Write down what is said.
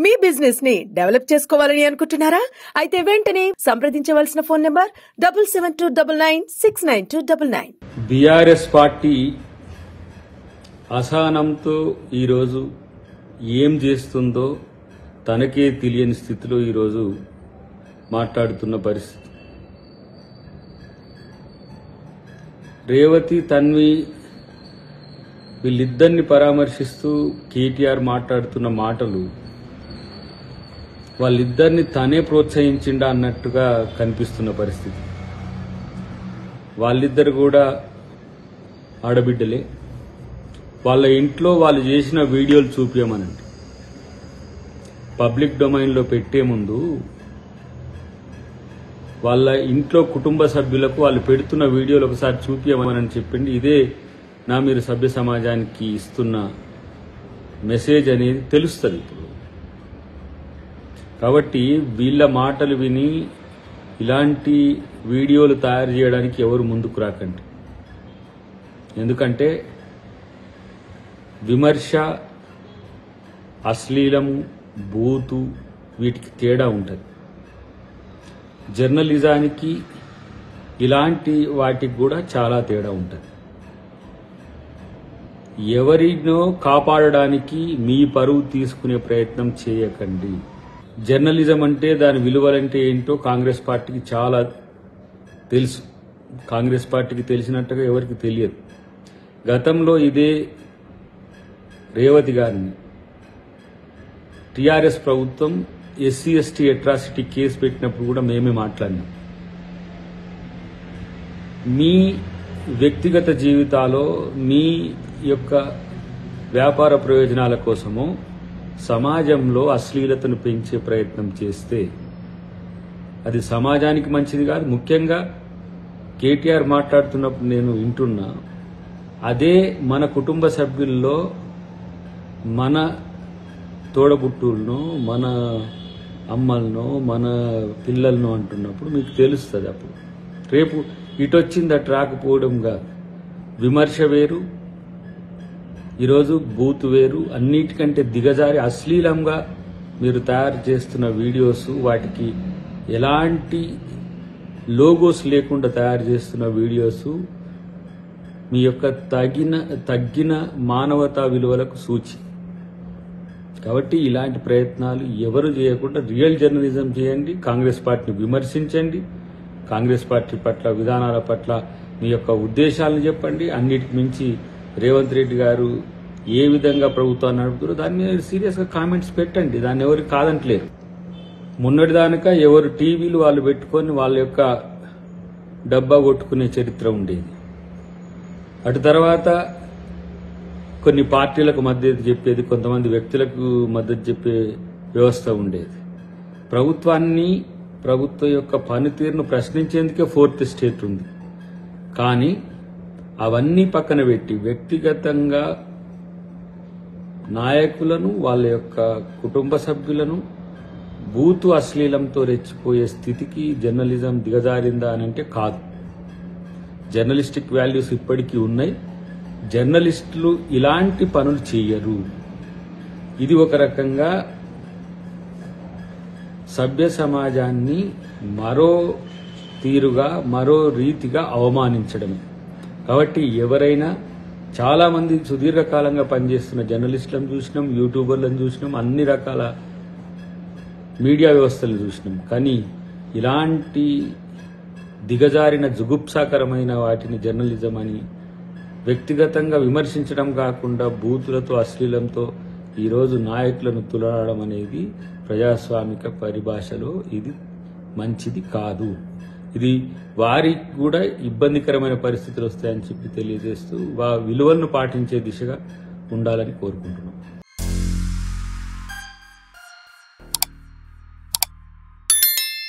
మీ business ని develop చేసుకోవాలని అనుకుంటున్నారా? అయితే వెంటనే సంప్రదించవలసిన ఫోన్ నంబర్ 7729969299. బీఆర్ఎస్ పార్టీ అసహనంతో ఈరోజు ఏం చేస్తుందో తనకే తెలియని స్థితిలో ఈరోజు మాట్లాడుతున్న పరిస్థితి. రేవతి, తన్వి వీళ్ళిద్దరిని పరామర్శిస్తూ కేటీఆర్ మాట్లాడుతున్న మాటలు వాళ్ళిద్దరిని తనే ప్రోత్సహించిండా అన్నట్టుగా కనిపిస్తున్న పరిస్థితి. వాళ్ళిద్దరు కూడా ఆడబిడ్డలే. వాళ్ళ ఇంట్లో వాళ్ళు చేసిన వీడియోలు చూపించమనండి. పబ్లిక్ డొమైన్లో పెట్టే ముందు వాళ్ళ ఇంట్లో కుటుంబ సభ్యులకు వాళ్ళు పెడుతున్న వీడియోలు ఒకసారి చూపించమని చెప్పింది. ఇదే మీరు సభ్య సమాజానికి ఇస్తున్న మెసేజ్ అనేది తెలుస్తుంది ఇప్పుడు. కాబట్టి వీళ్ళ మాటలు విని ఇలాంటి వీడియోలు తయారు చేయడానికి ఎవరు ముందుకు రాకండి. ఎందుకంటే విమర్శ, అశ్లీలము, బూతు వీటికి తేడా ఉంటుంది. జర్నలిజానికి ఇలాంటి వాటికి కూడా చాలా తేడా ఉంటుంది. ఎవరినో కాపాడడానికి మీ పరువు తీసుకునే ప్రయత్నం చేయకండి. జర్నలిజం అంటే దాని విలువలంటే ఏంటో కాంగ్రెస్ పార్టీకి చాలా తెలుసు. కాంగ్రెస్ పార్టీకి తెలిసినట్టుగా ఎవరికి తెలియదు. గతంలో ఇదే రేవతి గారిని టీఆర్ఎస్ ప్రభుత్వం ఎస్సీ ఎస్టీ అట్రాసిటీ కేసు పెట్టినప్పుడు కూడా మేమే మాట్లాడినాం. మీ వ్యక్తిగత జీవితాల్లో మీ యొక్క వ్యాపార ప్రయోజనాల కోసమో సమాజంలో అశ్లీలతను పెంచే ప్రయత్నం చేస్తే అది సమాజానికి మంచిది కాదు. ముఖ్యంగా కేటీఆర్ మాట్లాడుతున్నప్పుడు నేను వింటున్నా, అదే మన కుటుంబ సభ్యుల్లో మన తోడబుట్టులను, మన అమ్మలను, మన పిల్లలను అంటున్నప్పుడు మీకు తెలుస్తుంది. అప్పుడు రేపు ఇటొచ్చిందట రాకపోవడం కాదు. విమర్శ వేరు, ఈరోజు బూత్ వేరు. అన్నిటికంటే దిగజారి అశ్లీలంగా మీరు తయారు చేస్తున్న వీడియోస్, వాటికి ఎలాంటి లోగోస్ లేకుండా తయారు చేస్తున్న వీడియోస్ మీ యొక్క తగ్గిన మానవతా విలువలకు సూచి. కాబట్టి ఇలాంటి ప్రయత్నాలు ఎవరు చేయకుండా రియల్ జర్నలిజం చేయండి. కాంగ్రెస్ పార్టీని విమర్శించండి. కాంగ్రెస్ పార్టీ పట్ల, విధానాల పట్ల మీ యొక్క ఉద్దేశాలను చెప్పండి. అన్నిటికి మించి రేవంత్ రెడ్డి గారు ఏ విధంగా ప్రభుత్వాన్ని నడుపుతారో దాని మీద సీరియస్గా కామెంట్స్ పెట్టండి. దాన్ని ఎవరు కాదంటలేరు. మొన్నటిదానిక ఎవరు టీవీలు వాళ్ళు పెట్టుకొని వాళ్ళ యొక్క డబ్బా కొట్టుకునే చరిత్ర ఉండేది. అటు తర్వాత కొన్ని పార్టీలకు మద్దతు చెప్పేది, కొంతమంది వ్యక్తులకు మద్దతు చెప్పే వ్యవస్థ ఉండేది. ప్రభుత్వ యొక్క పనితీరును ప్రశ్నించేందుకే 4th స్టేట్ ఉంది. కానీ అవన్నీ పక్కన పెట్టి వ్యక్తిగతంగా నాయకులను, వాళ్ళ యొక్క కుటుంబ సభ్యులను బూతు అశ్లీలంతో రెచ్చిపోయే స్థితికి జర్నలిజం దిగజారిందా అని అంటే కాదు. జర్నలిస్టిక్ వాల్యూస్ ఇప్పటికీ ఉన్నాయి. జర్నలిస్టులు ఇలాంటి పనులు చేయరు. ఇది ఒక రకంగా సభ్య సమాజాన్ని మరో తీరుగా, మరో రీతిగా అవమానించడమే. కాబట్టి ఎవరైనా, చాలా మంది సుదీర్ఘకాలంగా పనిచేస్తున్న జర్నలిస్టులను చూసినాం, యూట్యూబర్లను చూసినాం, అన్ని రకాల మీడియా వ్యవస్థలను చూసినాం. కానీ ఇలాంటి దిగజారిన జుగుప్సాకరమైన వాటిని జర్నలిజం అని వ్యక్తిగతంగా విమర్శించడం కాకుండా బూతులతో, అశ్లీలంతో ఈరోజు నాయకులను తులనడం అనేది ప్రజాస్వామిక పరిభాషలో ఇది మంచిది కాదు. ఇది వారికి కూడా ఇబ్బందికరమైన పరిస్థితులు వస్తాయని చెప్పి తెలియజేస్తూ విలువలను పాటించే దిశగా ఉండాలని కోరుకుంటున్నాం.